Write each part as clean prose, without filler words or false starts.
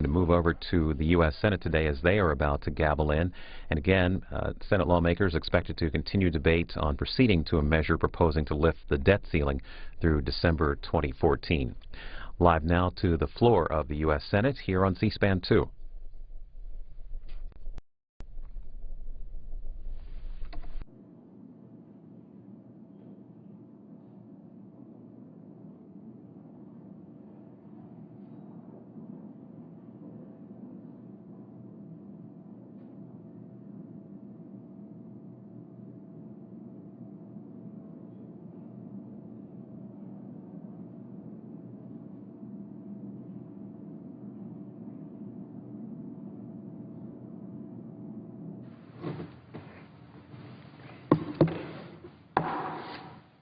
to move over to the U.S. Senate today as they are about to gavel in. And again, Senate lawmakers expected to continue debate on proceeding to a measure proposing to lift the debt ceiling through December 2014. Live now to the floor of the U.S. Senate here on C-SPAN 2.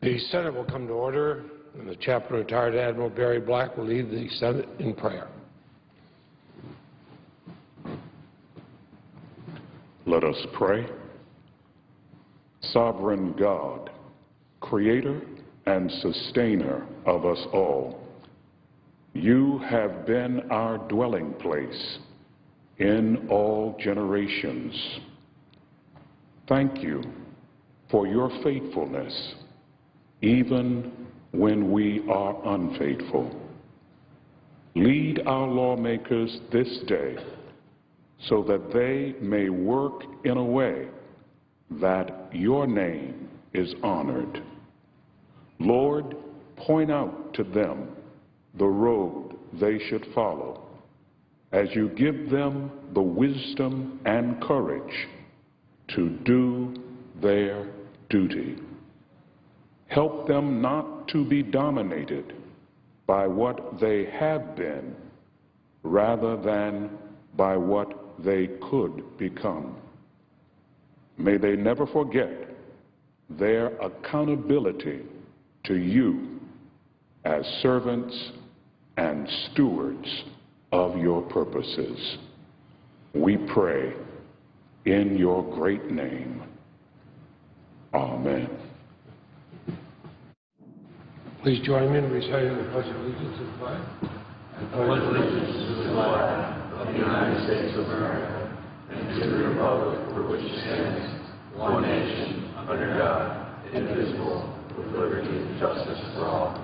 The Senate will come to order, and the Chaplain Retired Admiral Barry Black will lead the Senate in prayer. Let us pray. Sovereign God, Creator and Sustainer of us all, you have been our dwelling place in all generations. Thank you for your faithfulness, even when we are unfaithful. Lead our lawmakers this day so that they may work in a way that your name is honored. Lord, point out to them the road they should follow as you give them the wisdom and courage to do their duty. Help them not to be dominated by what they have been rather than by what they could become. May they never forget their accountability to you as servants and stewards of your purposes. We pray in your great name. Amen. Please join me in reciting the Pledge of Allegiance to the flag. I pledge allegiance to the flag of the United States of America and to the republic for which it stands, one nation, under God, indivisible, with liberty and justice for all.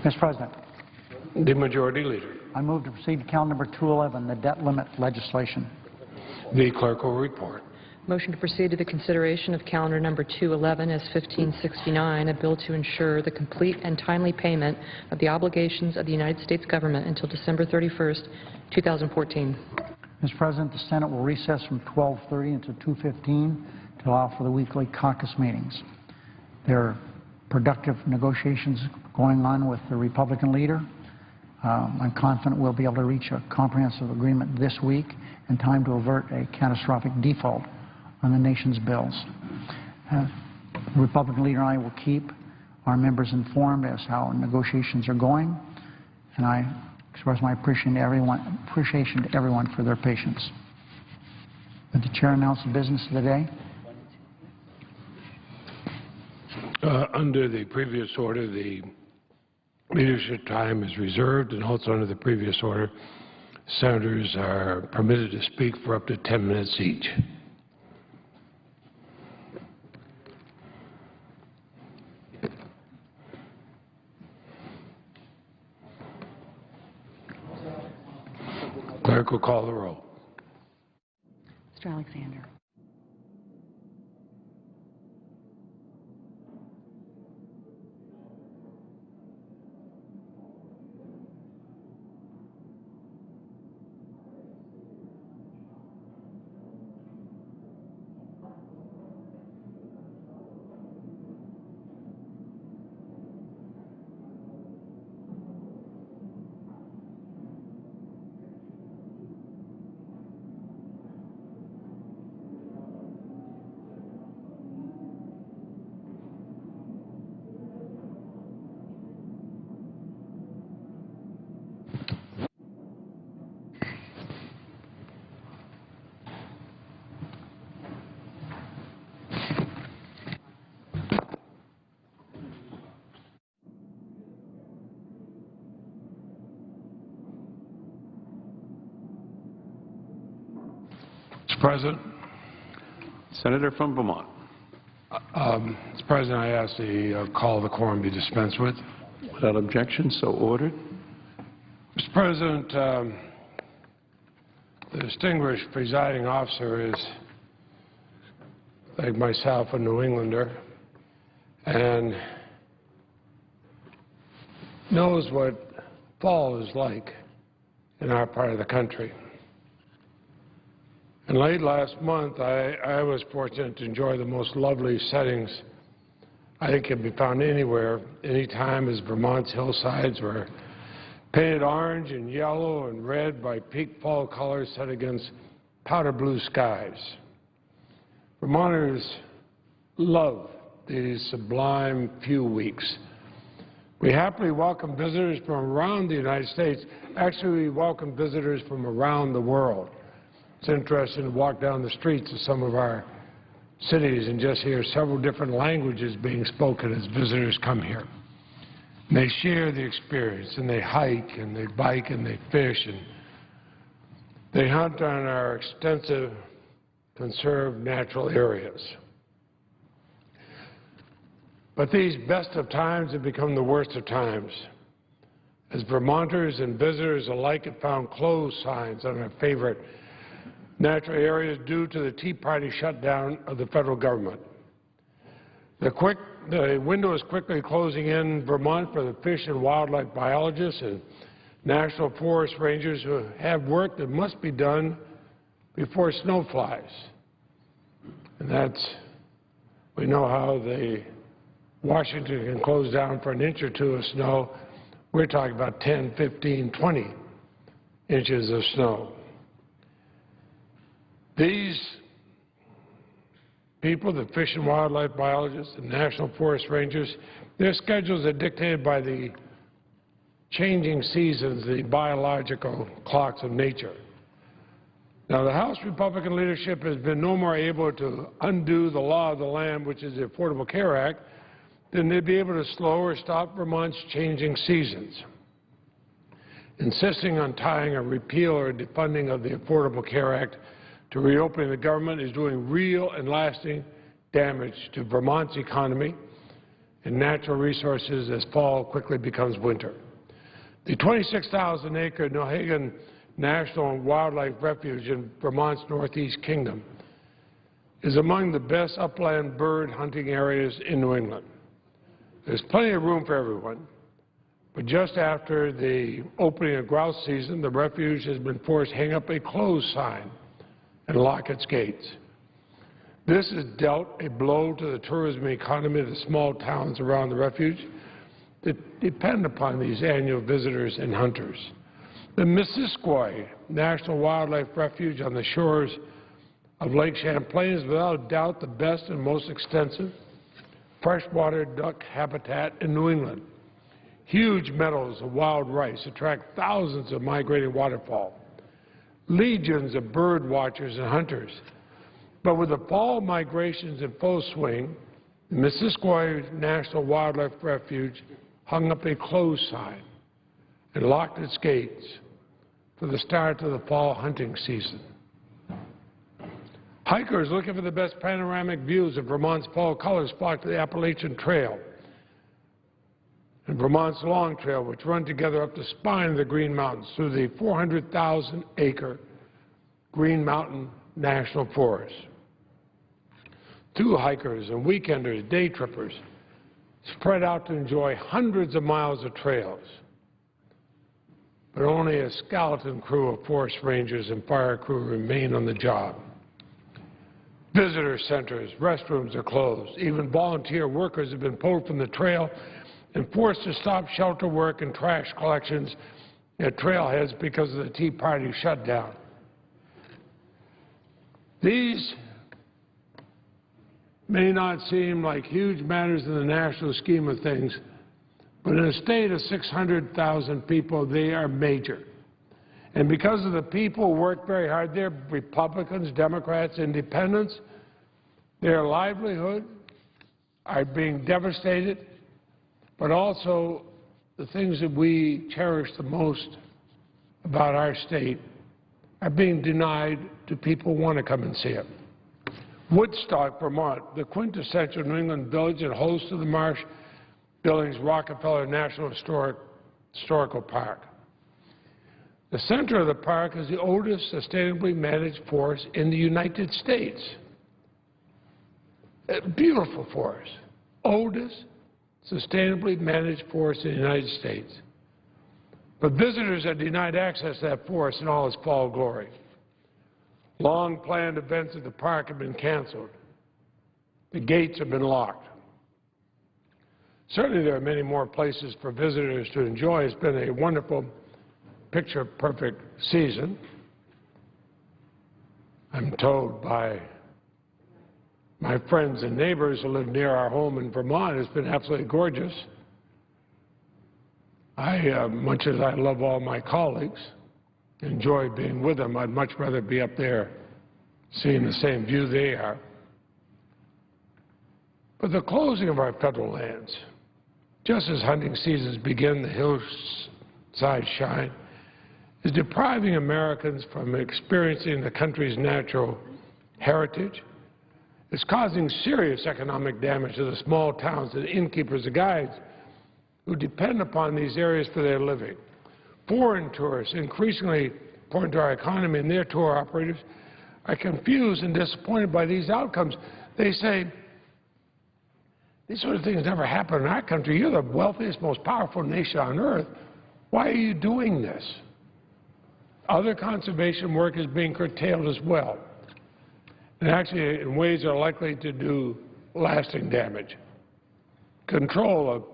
Mr. President. The Majority Leader. I move to proceed to count number 211, the debt limit legislation. The Clerk will report. Motion to proceed to the consideration of calendar number 211 as 1569, a bill to ensure the complete and timely payment of the obligations of the United States government until December 31st, 2014. Mr. President, the Senate will recess from 12:30 until 2:15 to allow for the weekly caucus meetings. There are productive negotiations going on with the Republican leader. I'm confident we'll be able to reach a comprehensive agreement this week in time to avert a catastrophic default on the nation's bills. The Republican leader and I will keep our members informed as how negotiations are going, and I express my appreciation to everyone for their patience. Would the Chair announce the business of the day? Under the previous order, the leadership time is reserved, and also under the previous order, senators are permitted to speak for up to 10 minutes each. Clerk will call the roll. Mr. Alexander. President. Senator from Vermont. Mr. President, I ask the call of the quorum be dispensed with. Without objection, so ordered. Mr. President, the distinguished presiding officer is, like myself, a New Englander and knows what fall is like in our part of the country. And late last month, I was fortunate to enjoy the most lovely settings I think can be found anywhere, anytime, as Vermont's hillsides were painted orange and yellow and red by peak fall colors set against powder blue skies. Vermonters love these sublime few weeks. We happily welcome visitors from around the United States. Actually, we welcome visitors from around the world. It's interesting to walk down the streets of some of our cities and just hear several different languages being spoken as visitors come here. And they share the experience, and they hike, and they bike, and they fish, and they hunt on our extensive conserved natural areas. But these best of times have become the worst of times, as Vermonters and visitors alike have found closed signs on our favorite natural areas due to the Tea Party shutdown of the federal government. The window is quickly closing in Vermont for the fish and wildlife biologists and national forest rangers who have work that must be done before snow flies. And we know how Washington can close down for an inch or two of snow. We're talking about 10, 15, 20 inches of snow. These people, the fish and wildlife biologists, the national forest rangers, their schedules are dictated by the changing seasons, the biological clocks of nature. Now, the House Republican leadership has been no more able to undo the law of the land, which is the Affordable Care Act, than they'd be able to slow or stop Vermont's changing seasons. Insisting on tying a repeal or defunding of the Affordable Care Act to reopening the government is doing real and lasting damage to Vermont's economy and natural resources as fall quickly becomes winter. The 26,000-acre Nohegan National Wildlife Refuge in Vermont's Northeast Kingdom is among the best upland bird hunting areas in New England. There's plenty of room for everyone, but just after the opening of grouse season, the refuge has been forced to hang up a closed sign and lock its gates. This has dealt a blow to the tourism economy of the small towns around the refuge that depend upon these annual visitors and hunters. The Missisquoi National Wildlife Refuge on the shores of Lake Champlain is without doubt the best and most extensive freshwater duck habitat in New England. Huge meadows of wild rice attract thousands of migrating waterfowl, legions of bird watchers and hunters. But with the fall migrations in full swing, the Missisquoi National Wildlife Refuge hung up a closed sign and locked its gates for the start of the fall hunting season. Hikers looking for the best panoramic views of Vermont's fall colors flock to the Appalachian Trail and Vermont's Long Trail, which run together up the spine of the Green Mountains through the 400,000-acre Green Mountain National Forest. Through hikers and weekenders, day trippers, spread out to enjoy hundreds of miles of trails. But only a skeleton crew of forest rangers and fire crew remain on the job. Visitor centers, restrooms are closed. Even volunteer workers have been pulled from the trail and forced to stop shelter work and trash collections at trailheads because of the Tea Party shutdown. These may not seem like huge matters in the national scheme of things, but in a state of 600,000 people, they are major. And because of the people who work very hard, they're Republicans, Democrats, Independents, their livelihood are being devastated, but also the things that we cherish the most about our state are being denied to do people want to come and see it? Woodstock, Vermont, the quintessential New England village and host of the Marsh Billings Rockefeller National Historical Park. The center of the park is the oldest sustainably managed forest in the United States. A beautiful forest. Oldest sustainably managed forest in the United States. But visitors are denied access to that forest in all its fall glory. Long-planned events at the park have been canceled. The gates have been locked. Certainly there are many more places for visitors to enjoy. It's been a wonderful, picture-perfect season. I'm told by my friends and neighbors who live near our home in Vermont, it's been absolutely gorgeous. Much as I love all my colleagues, enjoy being with them, I'd much rather be up there seeing the same view they are. But the closing of our federal lands, just as hunting seasons begin, the hillsides shine, is depriving Americans from experiencing the country's natural heritage. It's causing serious economic damage to the small towns and innkeepers and guides who depend upon these areas for their living. Foreign tourists, increasingly important to our economy, and their tour operators are confused and disappointed by these outcomes. They say, these sort of things never happen in our country. You're the wealthiest, most powerful nation on earth. Why are you doing this? Other conservation work is being curtailed as well, and actually in ways that are likely to do lasting damage. Control of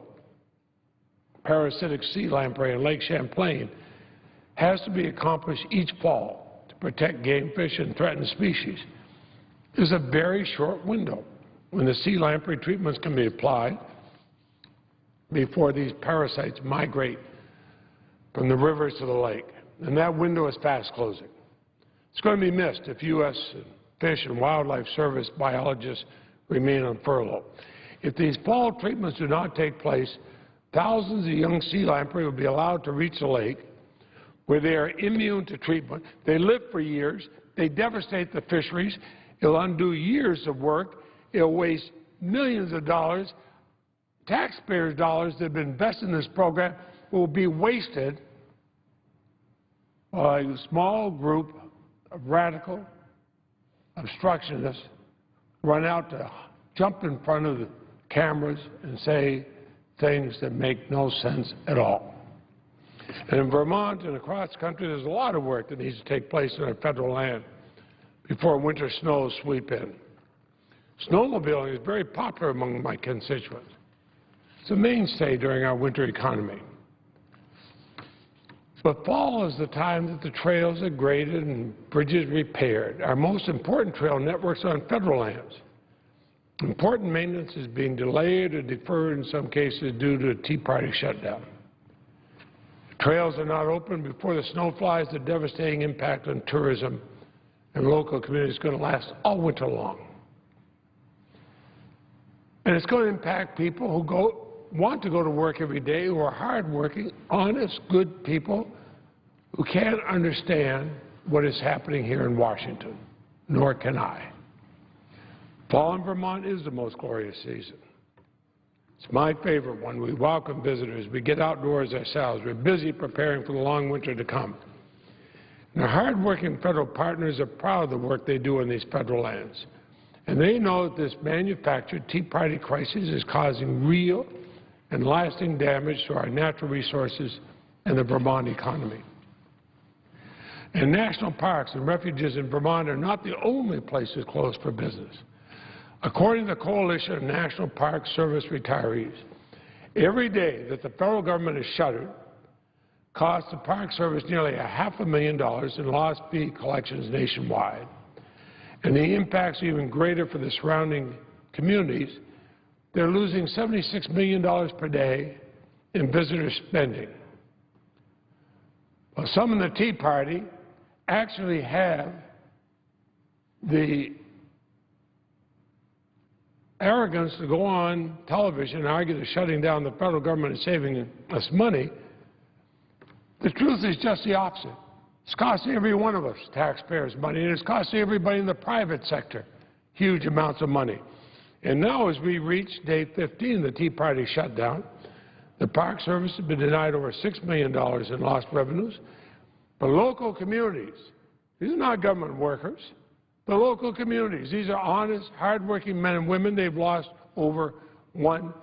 parasitic sea lamprey in Lake Champlain has to be accomplished each fall to protect game fish and threatened species. There's a very short window when the sea lamprey treatments can be applied before these parasites migrate from the rivers to the lake, and that window is fast closing. It's going to be missed if U.S. Fish and Wildlife Service biologists remain on furlough. If these fall treatments do not take place, thousands of young sea lamprey will be allowed to reach the lake where they are immune to treatment. They live for years. They devastate the fisheries. It'll undo years of work. It'll waste millions of dollars. Taxpayers' dollars that have been invested in this program will be wasted by a small group of radical obstructionists run out to jump in front of the cameras and say things that make no sense at all. And in Vermont and across the country, there's a lot of work that needs to take place on our federal land before winter snows sweep in. Snowmobiling is very popular among my constituents. It's a mainstay during our winter economy. But fall is the time that the trails are graded and bridges repaired. Our most important trail networks are on federal lands. Important maintenance is being delayed or deferred in some cases due to a Tea Party shutdown. Trails are not open before the snow flies. The devastating impact on tourism and local communities is going to last all winter long. And it's going to impact people who want to go to work every day, who are hardworking, honest, good people who can't understand what is happening here in Washington, nor can I. Fall in Vermont is the most glorious season. It's my favorite one. We welcome visitors. We get outdoors ourselves. We're busy preparing for the long winter to come. And our hardworking federal partners are proud of the work they do on these federal lands. And they know that this manufactured Tea Party crisis is causing real and lasting damage to our natural resources and the Vermont economy. And national parks and refuges in Vermont are not the only places closed for business. According to the Coalition of National Park Service Retirees, every day that the federal government is shuttered costs the Park Service nearly $500,000 in lost fee collections nationwide. And the impacts are even greater for the surrounding communities. They're losing $76 million per day in visitor spending. Well, some in the Tea Party actually have the arrogance to go on television and argue that shutting down the federal government is saving us money. The truth is just the opposite. It's costing every one of us taxpayers money, and it's costing everybody in the private sector huge amounts of money. And now as we reach day 15, the Tea Party shutdown, the Park Service has been denied over $6 million in lost revenues. The local communities, these are not government workers, the local communities, these are honest, hardworking men and women, they've lost over $1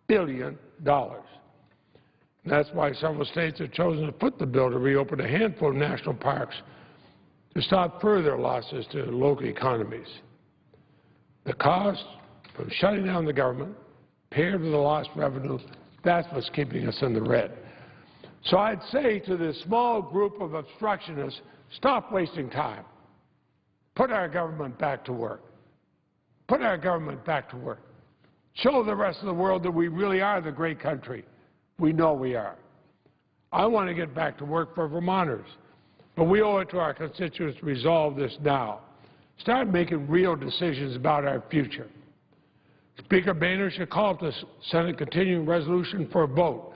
billion. And that's why several states have chosen to put the bill to reopen a handful of national parks to stop further losses to local economies. The cost from shutting down the government, paired with the lost revenue, that's what's keeping us in the red. So I'd say to this small group of obstructionists, stop wasting time. Put our government back to work. Put our government back to work. Show the rest of the world that we really are the great country we know we are. I want to get back to work for Vermonters, but we owe it to our constituents to resolve this now. Start making real decisions about our future. Speaker Boehner should call up the Senate continuing resolution for a vote.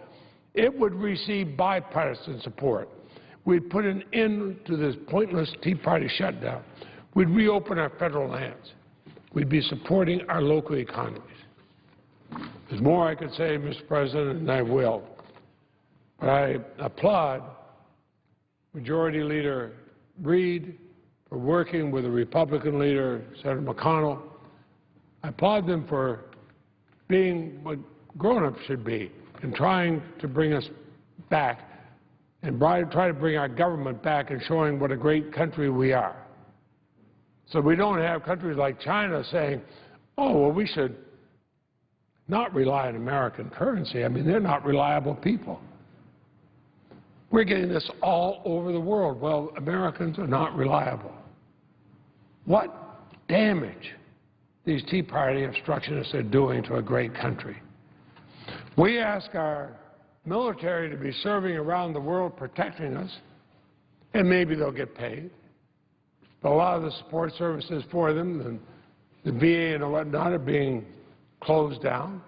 It would receive bipartisan support. We'd put an end to this pointless Tea Party shutdown. We'd reopen our federal lands. We'd be supporting our local economies. There's more I could say, Mr. President, and I will. But I applaud Majority Leader Reid for working with the Republican leader, Senator McConnell. I applaud them for being what grown-ups should be and trying to bring us back and try to bring our government back and showing what a great country we are. So we don't have countries like China saying, oh, well, we should not rely on American currency. I mean, they're not reliable people. We're getting this all over the world. Well, Americans are not reliable. What damage these Tea Party obstructionists are doing to a great country. We ask our military to be serving around the world protecting us, and maybe they'll get paid. But a lot of the support services for them, the VA and whatnot, are being closed down.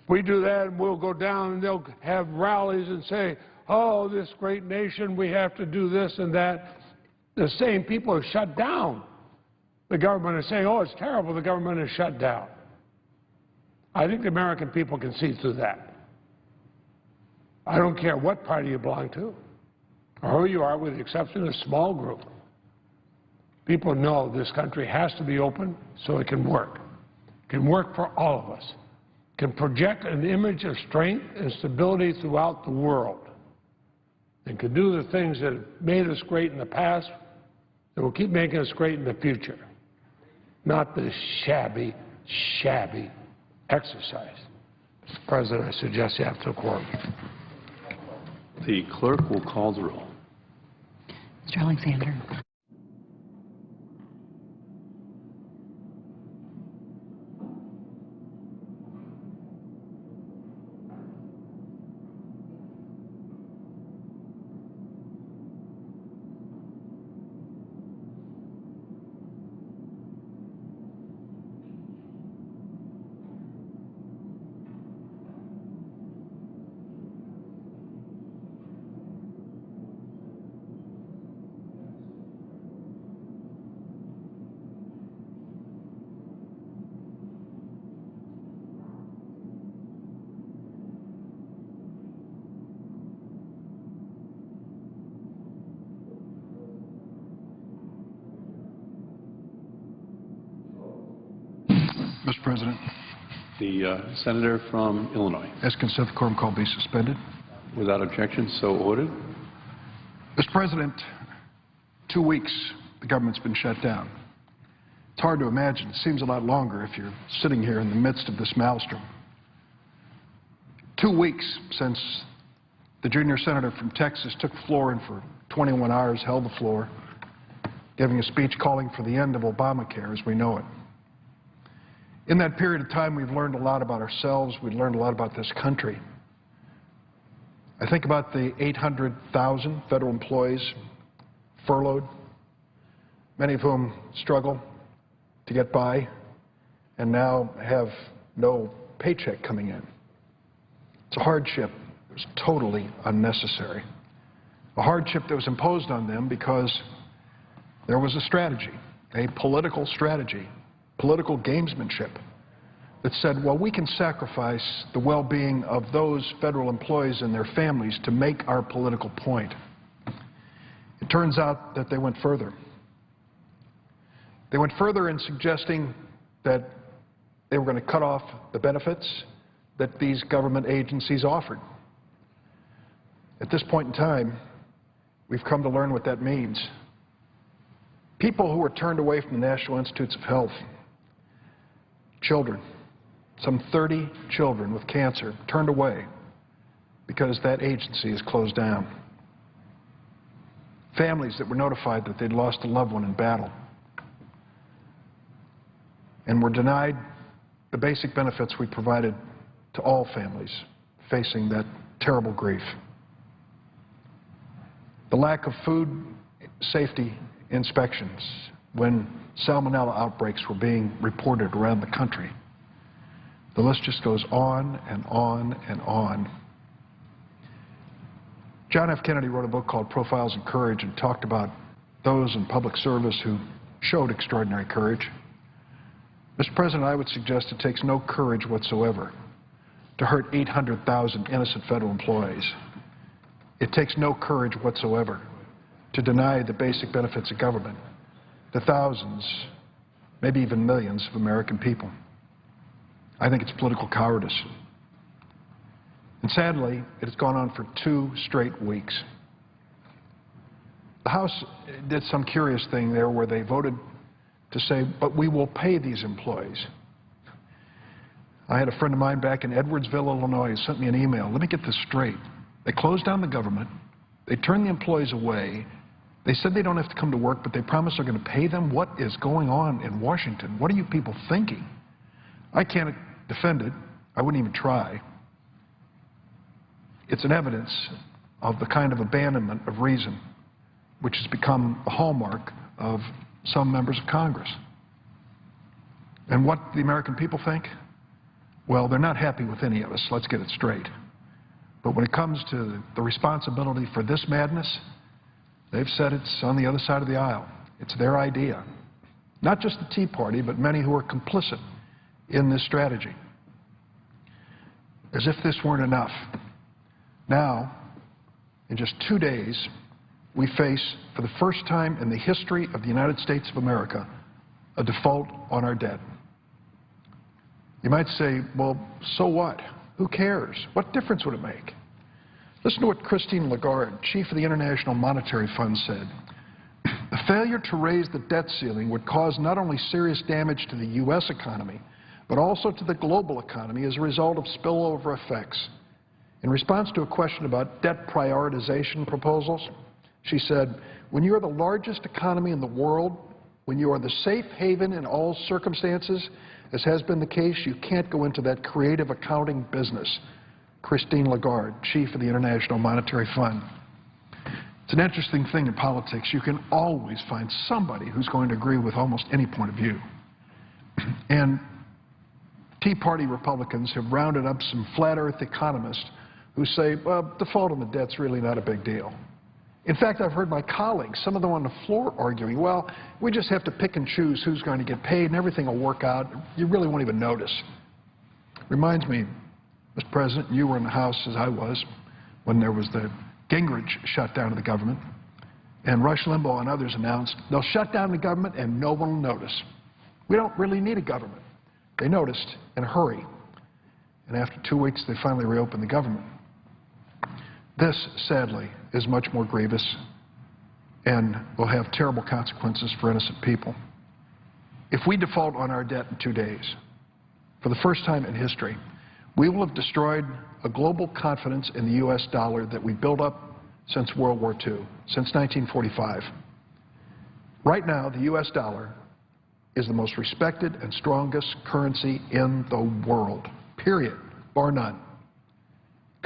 If we do that, we'll go down and they'll have rallies and say, oh, this great nation, we have to do this and that. The same people have shut down the government and saying, oh, it's terrible, the government is shut down. I think the American people can see through that. I don't care what party you belong to or who you are, with the exception of a small group. People know this country has to be open so it can work. It can work for all of us. It can project an image of strength and stability throughout the world. And can do the things that have made us great in the past that will keep making us great in the future. Not this shabby, shabby exercise. Mr. President, I suggest you have to quorum. The clerk will call the roll. Mr. Alexander. Mr. President, The senator from Illinois. ask consent the quorum call be suspended. Without objection, so ordered. Mr. President, 2 weeks the government's been shut down. It's hard to imagine. It seems a lot longer if you're sitting here in the midst of this maelstrom. 2 weeks since the junior senator from Texas took the floor and for 21 hours held the floor, giving a speech calling for the end of Obamacare as we know it. In that period of time, we've learned a lot about ourselves. We've learned a lot about this country. I think about the 800,000 federal employees furloughed, many of whom struggle to get by and now have no paycheck coming in. It's a hardship. It's totally unnecessary. a hardship that was imposed on them because there was a strategy, a political strategy, political gamesmanship that said, well, we can sacrifice the well-being of those federal employees and their families to make our political point. It turns out that they went further. They went further in suggesting that they were going to cut off the benefits that these government agencies offered. At this point in time, we've come to learn what that means. People who were turned away from the National Institutes of Health, children, some 30 children with cancer turned away because that agency is closed down. Families that were notified that they'd lost a loved one in battle and were denied the basic benefits we provided to all families facing that terrible grief. The lack of food safety inspections when salmonella outbreaks were being reported around the country. The list just goes on and on and on. John F. Kennedy wrote a book called Profiles in Courage and talked about those in public service who showed extraordinary courage. Mr. President, I would suggest it takes no courage whatsoever to hurt 800,000 innocent federal employees. It takes no courage whatsoever to deny the basic benefits of government to thousands, maybe even millions of American people. I think it's political cowardice. And sadly, it has gone on for 2 straight weeks. The House did some curious thing there where they voted to say, but we will pay these employees. I had a friend of mine back in Edwardsville, Illinois, who sent me an email. Let me get this straight. They closed down the government. They turned the employees away. They said they don't have to come to work, but they promised they're going to pay them. What is going on in Washington? What are you people thinking? I can't defend it. I wouldn't even try. It's an evidence of the kind of abandonment of reason which has become a hallmark of some members of Congress. And what the American people think? Well, they're not happy with any of us. Let's get it straight. But when it comes to the responsibility for this madness, they've said it's on the other side of the aisle. It's their idea. Not just the Tea Party, but many who are complicit in this strategy. As if this weren't enough. Now, in just 2 days, we face, for the first time in the history of the United States of America, a default on our debt. You might say, well, so what? Who cares? What difference would it make? Listen to what Christine Lagarde, chief of the International Monetary Fund, said. The failure to raise the debt ceiling would cause not only serious damage to the U.S. economy, but also to the global economy as a result of spillover effects. In response to a question about debt prioritization proposals, she said, when you are the largest economy in the world, when you are the safe haven in all circumstances, as has been the case, you can't go into that creative accounting business. Christine Lagarde, chief of the International Monetary Fund. It's an interesting thing in politics. You can always find somebody who's going to agree with almost any point of view. And Tea Party Republicans have rounded up some flat-earth economists who say, well, default on the debt's really not a big deal. In fact, I've heard my colleagues, some of them on the floor, arguing, well, we just have to pick and choose who's going to get paid and everything will work out. You really won't even notice. Reminds me, Mr. President, you were in the House as I was when there was the Gingrich shutdown of the government, and Rush Limbaugh and others announced they'll shut down the government and no one will notice. We don't really need a government. They noticed in a hurry, and after 2 weeks they finally reopened the government. This, sadly, is much more grievous and will have terrible consequences for innocent people. If we default on our debt in 2 days, for the first time in history, we will have destroyed a global confidence in the U.S. dollar that we built up since World War II, since 1945. Right now, the U.S. dollar is the most respected and strongest currency in the world, period, bar none.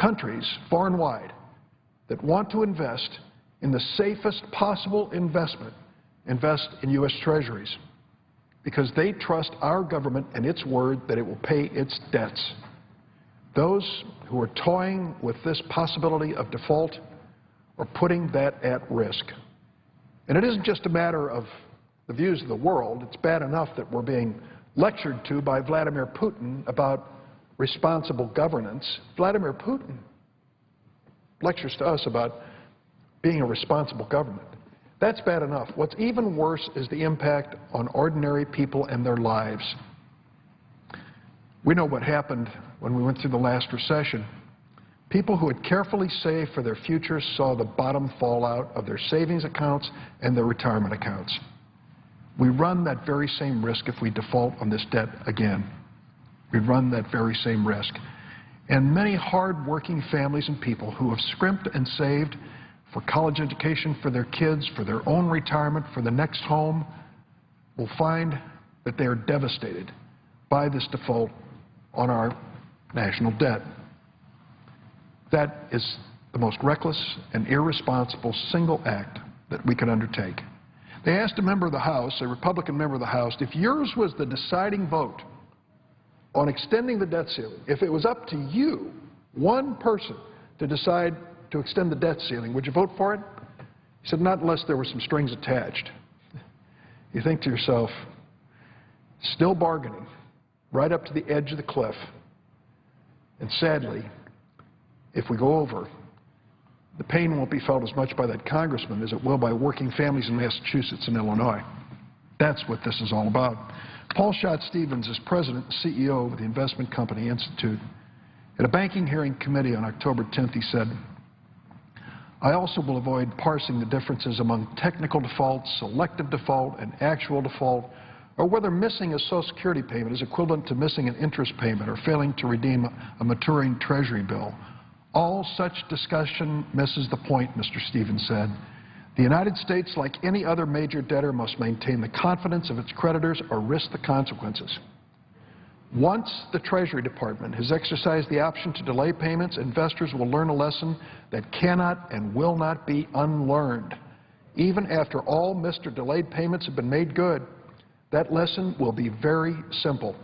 Countries, far and wide, that want to invest in the safest possible investment, invest in U.S. Treasuries because they trust our government and its word that it will pay its debts. Those who are toying with this possibility of default are putting that at risk. And it isn't just a matter of the views of the world. It's bad enough that we're being lectured to by Vladimir Putin about responsible governance. Vladimir Putin lectures to us about being a responsible government. That's bad enough. What's even worse is the impact on ordinary people and their lives. We know what happened when we went through the last recession. People who had carefully saved for their future saw the bottom fall out of their savings accounts and their retirement accounts. We run that very same risk if we default on this debt again. We run that very same risk. And many hard-working families and people who have scrimped and saved for college education for their kids, for their own retirement, for the next home, will find that they are devastated by this default on our national debt. That is the most reckless and irresponsible single act that we could undertake. They asked a member of the House, a Republican member of the House, if yours was the deciding vote on extending the debt ceiling, if it was up to you, one person, to decide to extend the debt ceiling, would you vote for it? He said, not unless there were some strings attached. You think to yourself, still bargaining, right up to the edge of the cliff, and sadly, if we go over, the pain won't be felt as much by that congressman as it will by working families in Massachusetts and Illinois. That's what this is all about. Paul Schott-Stevens is president and CEO of the Investment Company Institute. At a banking hearing committee on October 10th, he said, I also will avoid parsing the differences among technical default, selective default, and actual default, or whether missing a Social Security payment is equivalent to missing an interest payment or failing to redeem a maturing Treasury bill. All such discussion misses the point, Mr. Stevens said. The United States, like any other major debtor, must maintain the confidence of its creditors or risk the consequences. Once the Treasury Department has exercised the option to delay payments, investors will learn a lesson that cannot and will not be unlearned. Even after all missed or delayed payments have been made good, that lesson will be very simple.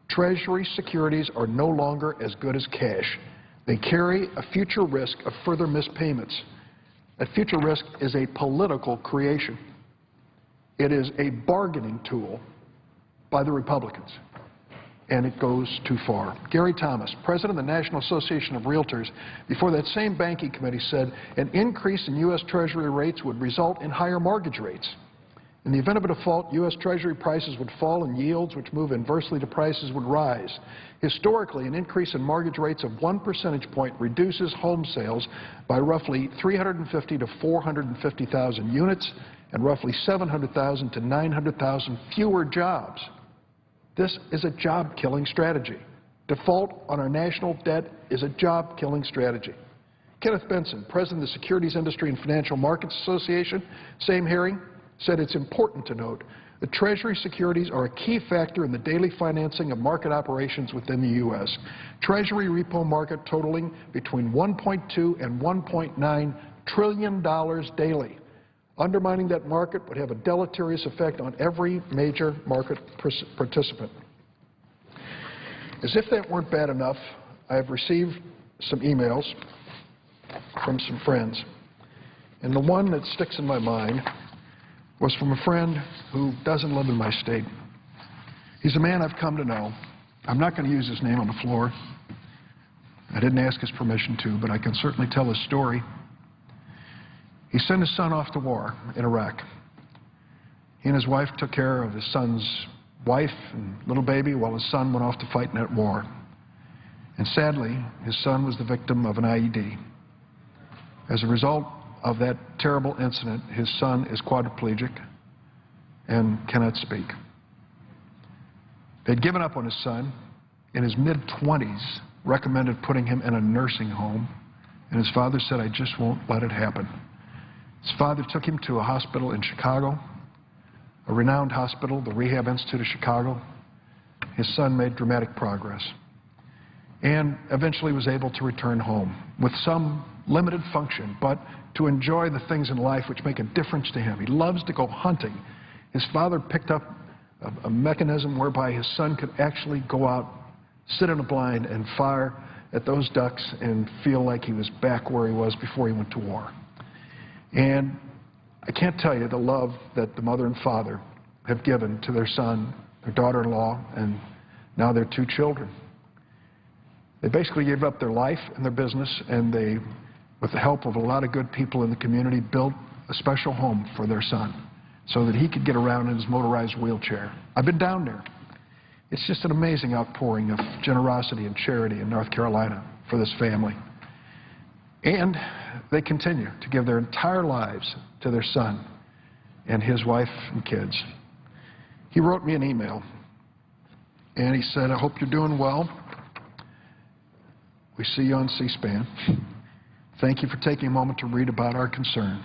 Treasury securities are no longer as good as cash. They carry a future risk of further missed payments. That future risk is a political creation. It is a bargaining tool by the Republicans, and it goes too far. Gary Thomas, president of the National Association of Realtors, before that same banking committee said an increase in U.S. Treasury rates would result in higher mortgage rates. In the event of a default, U.S. Treasury prices would fall and yields, which move inversely to prices, would rise. Historically, an increase in mortgage rates of 1 percentage point reduces home sales by roughly 350 to 450,000 units and roughly 700,000 to 900,000 fewer jobs. This is a job-killing strategy. Default on our national debt is a job-killing strategy. Kenneth Benson, president of the Securities Industry and Financial Markets Association, same hearing, said it's important to note that Treasury securities are a key factor in the daily financing of market operations within the U.S. Treasury repo market totaling between $1.2 and $1.9 trillion daily. Undermining that market would have a deleterious effect on every major market participant. As if that weren't bad enough, I have received some emails from some friends, and the one that sticks in my mind was from a friend who doesn't live in my state. He's a man I've come to know. I'm not going to use his name on the floor. I didn't ask his permission to, but I can certainly tell his story. He sent his son off to war in Iraq. He and his wife took care of his son's wife and little baby while his son went off to fight in that war. And sadly, his son was the victim of an IED. As a result of that terrible incident, his son is quadriplegic and cannot speak. They'd given up on his son. In his mid-20s, recommended putting him in a nursing home, and his father said, I just won't let it happen. His father took him to a hospital in Chicago, a renowned hospital, the Rehab Institute of Chicago. His son made dramatic progress and eventually was able to return home with some limited function, but to enjoy the things in life which make a difference to him. He loves to go hunting. His father picked up a mechanism whereby his son could actually go out, sit in a blind, and fire at those ducks and feel like he was back where he was before he went to war. And I can't tell you the love that the mother and father have given to their son, their daughter-in-law, and now their 2 children. They basically gave up their life and their business, and they, with the help of a lot of good people in the community, built a special home for their son so that he could get around in his motorized wheelchair. I've been down there. It's just an amazing outpouring of generosity and charity in North Carolina for this family. And they continue to give their entire lives to their son and his wife and kids. He wrote me an email, and he said, I hope you're doing well. We see you on C-SPAN. Thank you for taking a moment to read about our concern.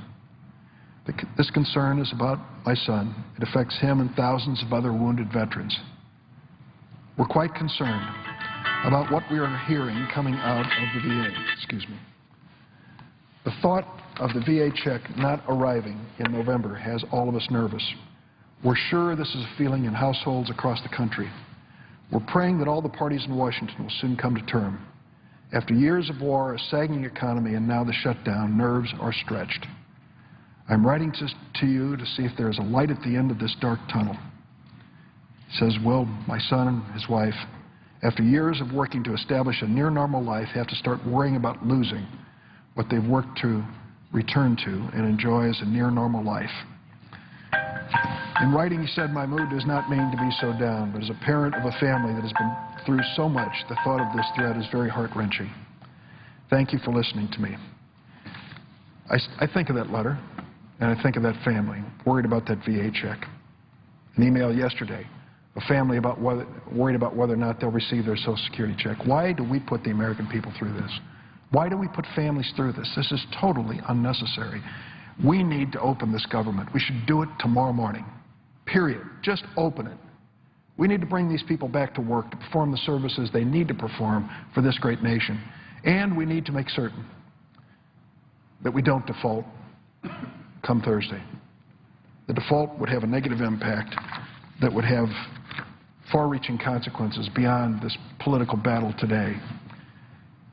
This concern is about my son. It affects him and thousands of other wounded veterans. We're quite concerned about what we are hearing coming out of the VA. Excuse me. The thought of the VA check not arriving in November has all of us nervous. We're sure this is a feeling in households across the country. We're praying that all the parties in Washington will soon come to term. After years of war, a sagging economy, and now the shutdown, nerves are stretched. I'm writing to you to see if there is a light at the end of this dark tunnel. He says, Will, my son and his wife, after years of working to establish a near-normal life, have to start worrying about losing what they've worked to return to and enjoy as a near-normal life. In writing, he said, my mood does not mean to be so down, but as a parent of a family that has been through so much, the thought of this threat is very heart-wrenching. Thank you for listening to me. I think of that letter, and I think of that family, worried about that VA check. An email yesterday, a family worried about whether or not they'll receive their Social Security check. Why do we put the American people through this? Why do we put families through this? This is totally unnecessary. We need to open this government. We should do it tomorrow morning. Period. Just open it. We need to bring these people back to work to perform the services they need to perform for this great nation. And we need to make certain that we don't default come Thursday. The default would have a negative impact that would have far-reaching consequences beyond this political battle today.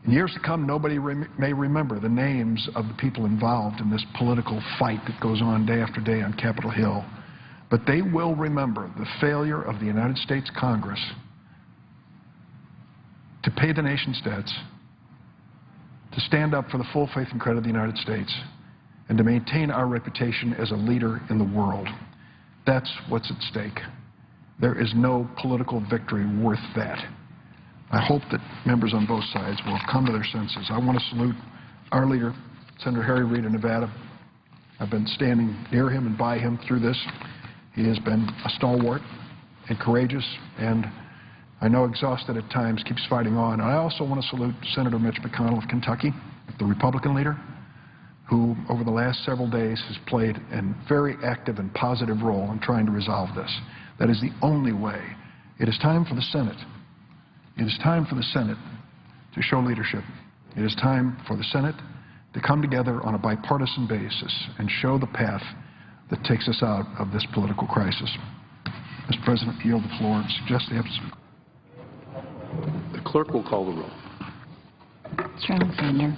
In years to come, nobody may remember the names of the people involved in this political fight that goes on day after day on Capitol Hill, but they will remember the failure of the United States Congress to pay the nation's debts, to stand up for the full faith and credit of the United States, and to maintain our reputation as a leader in the world. That's what's at stake. There is no political victory worth that. I hope that members on both sides will come to their senses. I want to salute our leader, Senator Harry Reid of Nevada. I've been standing near him and by him through this. He has been a stalwart and courageous, and I know exhausted at times, keeps fighting on. And I also want to salute Senator Mitch McConnell of Kentucky, the Republican leader, who over the last several days has played a very active and positive role in trying to resolve this. That is the only way. It is time for the Senate. It is time for the Senate to show leadership. It is time for the Senate to come together on a bipartisan basis and show the path that takes us out of this political crisis. Mr. President, I yield the floor and suggest the episode. The clerk will call the roll. Mr. Alexander.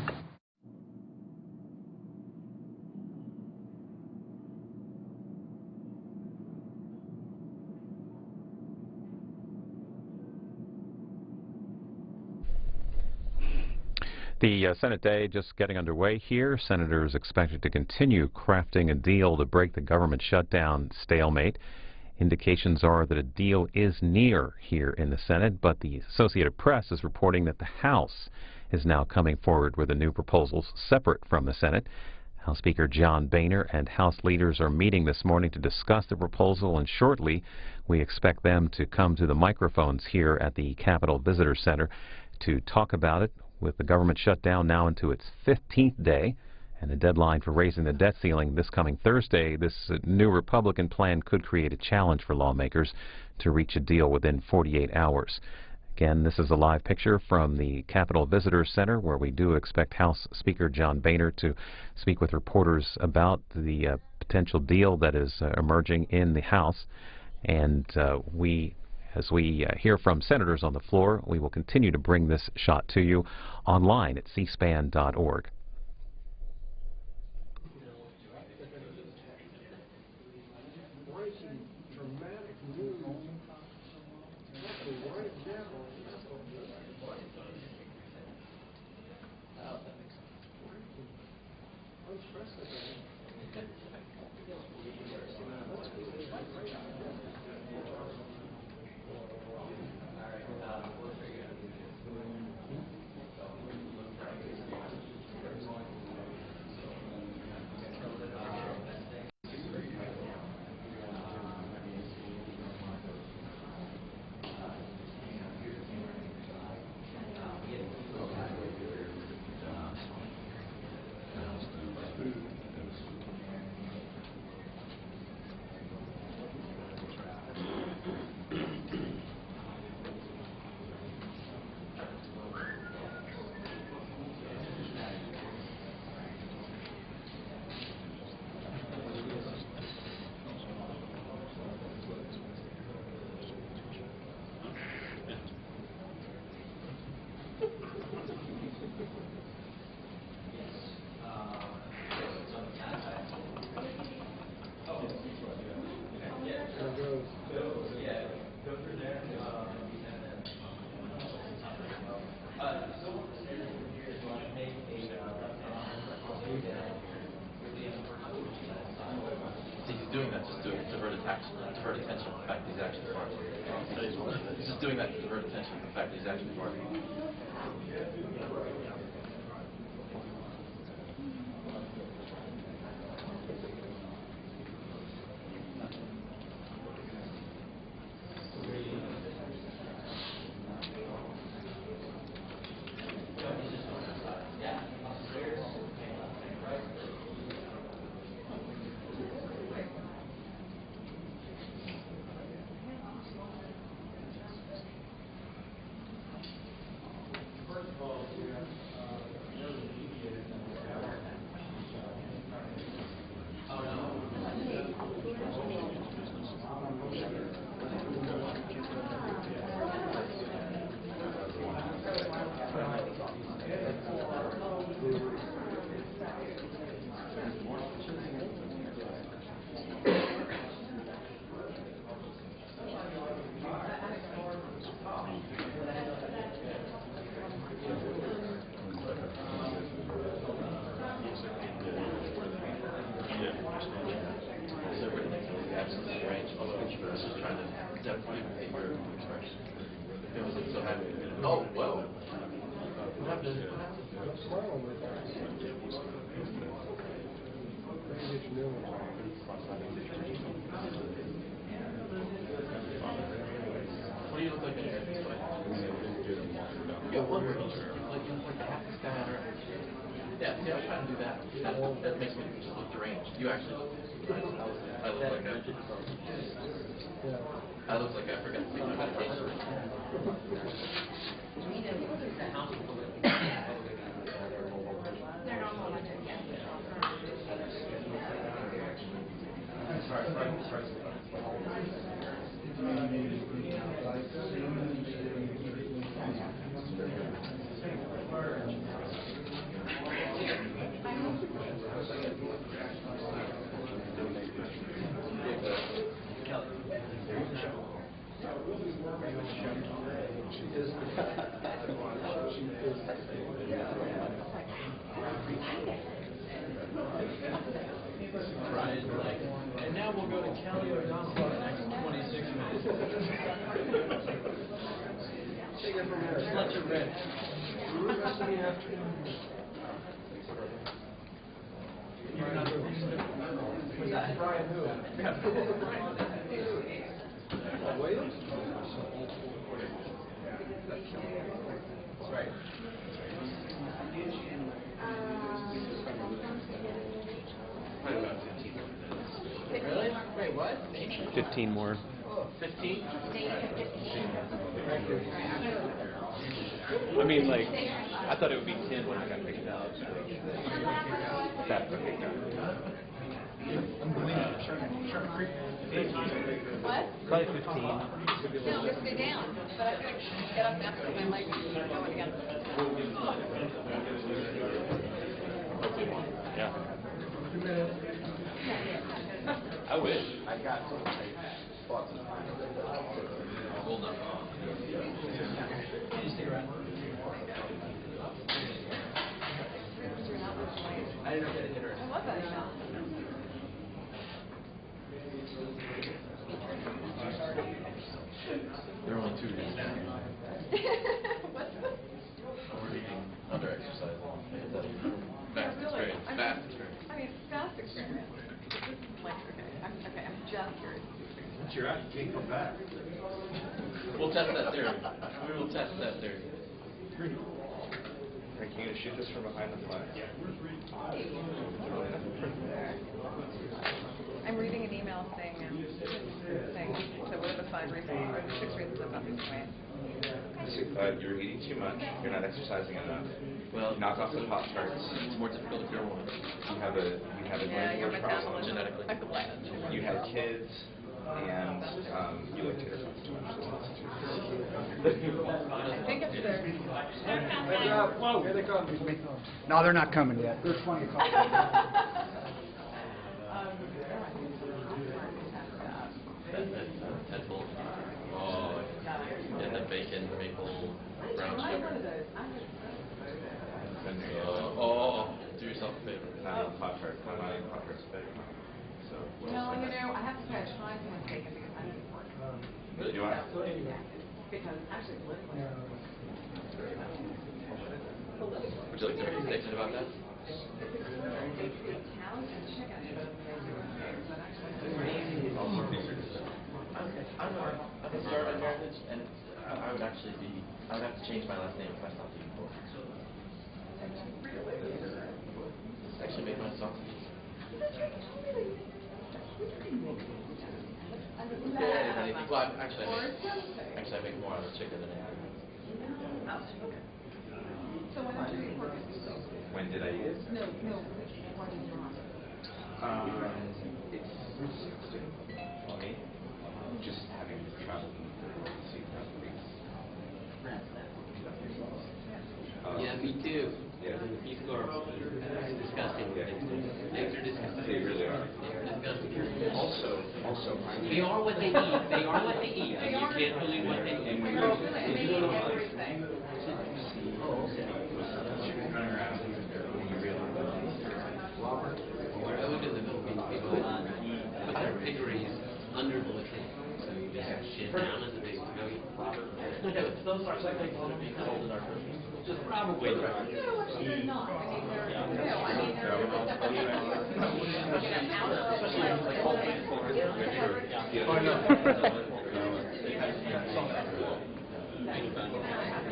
The Senate day just getting underway here. Senators expected to continue crafting a deal to break the government shutdown stalemate. Indications are that a deal is near here in the Senate, but the Associated Press is reporting that the House is now coming forward with a new proposal separate from the Senate. House Speaker John Boehner and House leaders are meeting this morning to discuss the proposal, and shortly we expect them to come to the microphones here at the Capitol Visitor Center to talk about it. With the government shutdown now into its 15th day and the deadline for raising the debt ceiling this coming Thursday, this new Republican plan could create a challenge for lawmakers to reach a deal within 48 hours. Again, this is a live picture from the Capitol Visitor Center, where we do expect House Speaker John Boehner to speak with reporters about the potential deal that is emerging in the House. And as we hear from senators on the floor, we will continue to bring this shot to you online at cspan.org. Doing that just to divert attention to the fact that he's actually part of it. He's just doing that to divert attention to the fact that he's actually part of it. Oh, well. What do you look like in here? Yeah, one word. Like half this guy on earth. Yeah, I try to do that. That makes me just look deranged. You actually look. I look like I forgot to take my medication. And now we'll go to Kelly O'Donnell for the next 26 minutes. Take it from here. Just let you rest. The rest of the afternoon. Was that Brian who? Williams? That's right. Probably about 15 more minutes. Really? Wait, what? 15 more. 15? I mean, like, I thought it would be 10 when I got picked out. That picked out. What? Probably 15. No, just stay down. But I could get up now because my legs are going again. Yeah. I wish. I got some. I will not. What's the? Under exercise. Fast experience. Fast experience. I mean, fast experience. This is like, okay, I'm just curious. Once you're out, you can't come back. We'll test that theory. We will test that theory. Rick, you gonna shoot this from behind the flag? Yeah. I'm reading an email saying, so what are the 5 reasons, or the 6 reasons I'm not losing weight? You're eating too much. You're not exercising enough. Well, knock off the Pop-Tarts. It's more difficult if you're a woman. You have a Yeah, your glandular problem. metabolism. Genetically. Like the bladder. You had kids, and you like tater tots too much. I think it's there. Whoa, here they come. No, they're not coming yet. There's 20 o'clock. That's bull. Oh, and the bacon maple brown sugar. Do yourself a favor. Not eating Pop-Tarts. Not eating Pop-Tarts. So. No, I have to say I tried to have bacon because I didn't work. Really? Do you want? Because actually, politically. Would you like to make a statement about that? Cows and chicken. I'm of Serbian heritage, and I would actually I would have to change my last name if I stopped eating pork. Actually make my sausages. Well, actually I make more out of chicken than anything. So when did you eat pork? When did I eat it? No, why did you not? It's for me, just having traveled in the sea for Yeah, me too. Yeah. Beef girls. It's disgusting. Eggs are disgusting. They really are. They are disgusting. Also, They are what they eat. They are what they eat. And you can't believe what they eat. They eat everything. I look at the Philippines people put their piggeries under the latrine. So you just shit down as they go eat. Those are like things that are being sold in our groceries. Just probably. No, actually, they're not. I mean, they're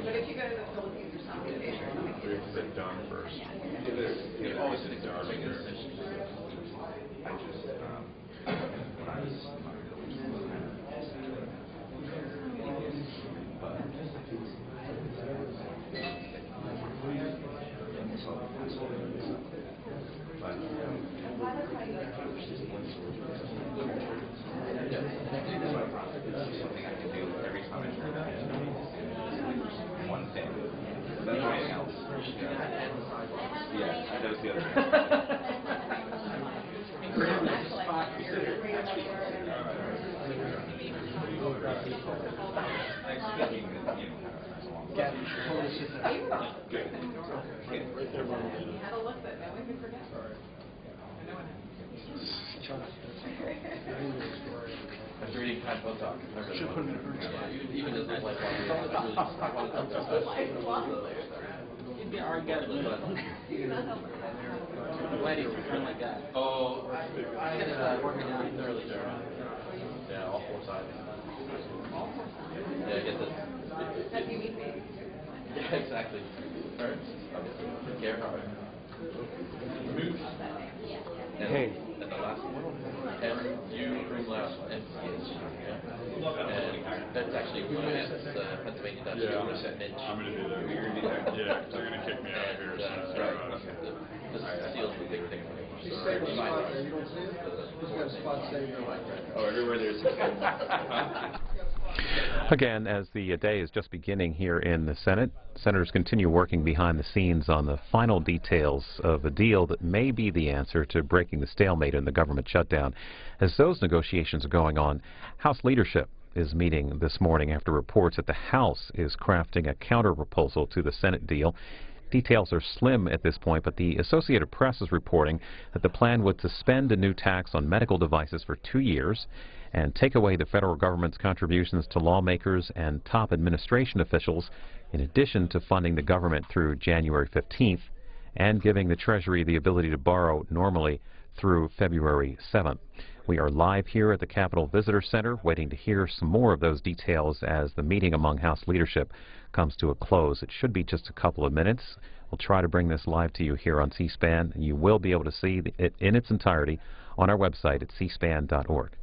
But if you go to the Philippines or Southeast Asia or something, Sit down first. you always think they're I just, when I was something I can do every time I turn one thing. Nothing else. Yeah, that was the other thing. After eating kind of talk. Should put him in a group spot. Even just like You'd be already got it. Why do you return like that? Oh, I had working out thoroughly German. Yeah, all 4 sides. Yeah, get this. Yeah, exactly. Hurts. Take care hard. Move. Hey. And the last one. M-U-last M-C-H. Yeah. And that's actually Pennsylvania Dutch. Yeah, Mitch. I'm going to be there. You're going to be there? Yeah, they're going to kick me out of here. Right. This seals the big thing. She's saved a spot there. You don't see it? She's got a spot saved. Oh, everywhere there's Again, as the day is just beginning here in the Senate, senators continue working behind the scenes on the final details of a deal that may be the answer to breaking the stalemate in the government shutdown. As those negotiations are going on, House leadership is meeting this morning after reports that the House is crafting a counter-proposal to the Senate deal. Details are slim at this point, but the Associated Press is reporting that the plan would suspend a new tax on medical devices for 2 years and take away the federal government's contributions to lawmakers and top administration officials, in addition to funding the government through January 15th and giving the Treasury the ability to borrow normally through February 7th. We are live here at the Capitol Visitor Center waiting to hear some more of those details as the meeting among House leadership comes to a close. It should be just a couple of minutes. We'll try to bring this live to you here on C-SPAN, and you will be able to see it in its entirety on our website at cspan.org.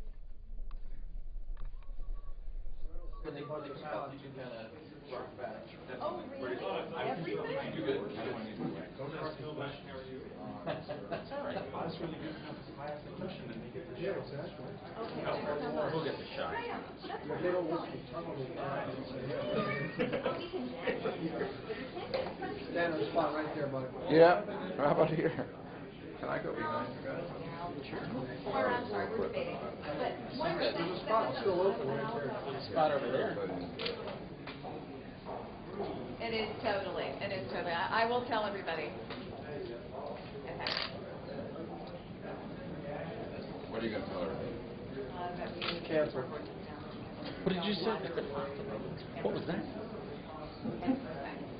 We'll get the shot. Stand in the spot right there, buddy. Yeah, how about here? Can I go behind you guys? Or, I'm sorry, we're debating. But one There's a spot still open right there. There's a spot over there. It is totally. I will tell everybody. Okay. What are you going to tell her? Cancel. What did you say? What was that?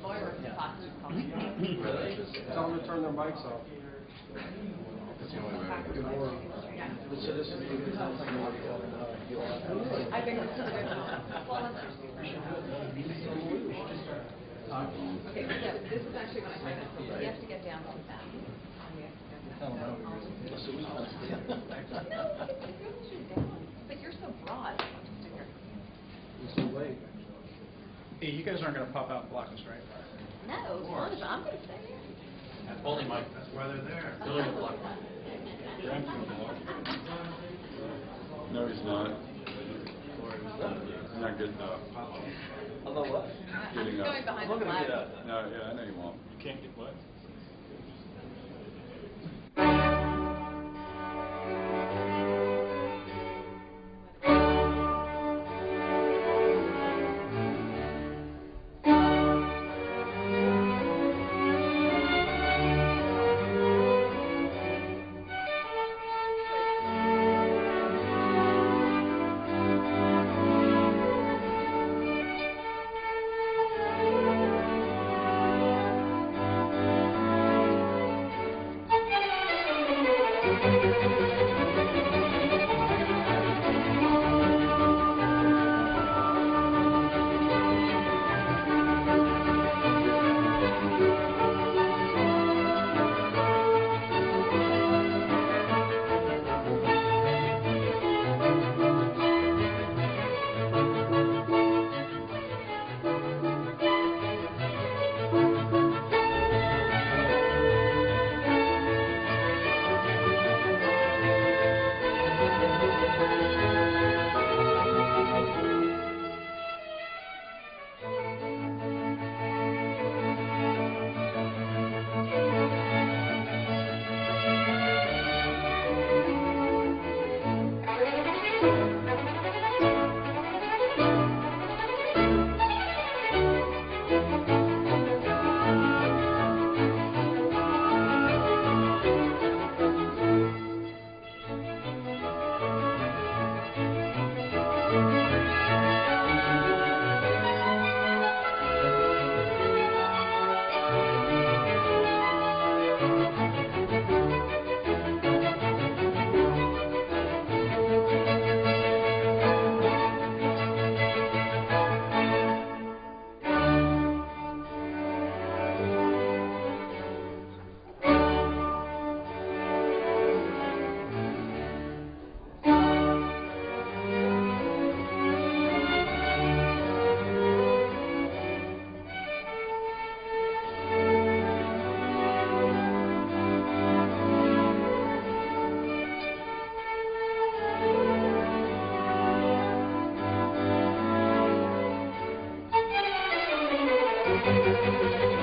Lawyer calling. Tell them to turn their mics off. That's the only way to do it. So this is I think this is a good one. Okay, so this is actually going to happen. You have to get down to that. But you're so broad. It's too late. Hey, you guys aren't going to pop out and block us, right? No, as long as I'm going to stay here. Only Mike. That's why they're there. No, he's not. He's not good enough. Although what? Getting Going up. behind the flag. No, yeah, I know you won't. You can't get what? Thank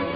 you.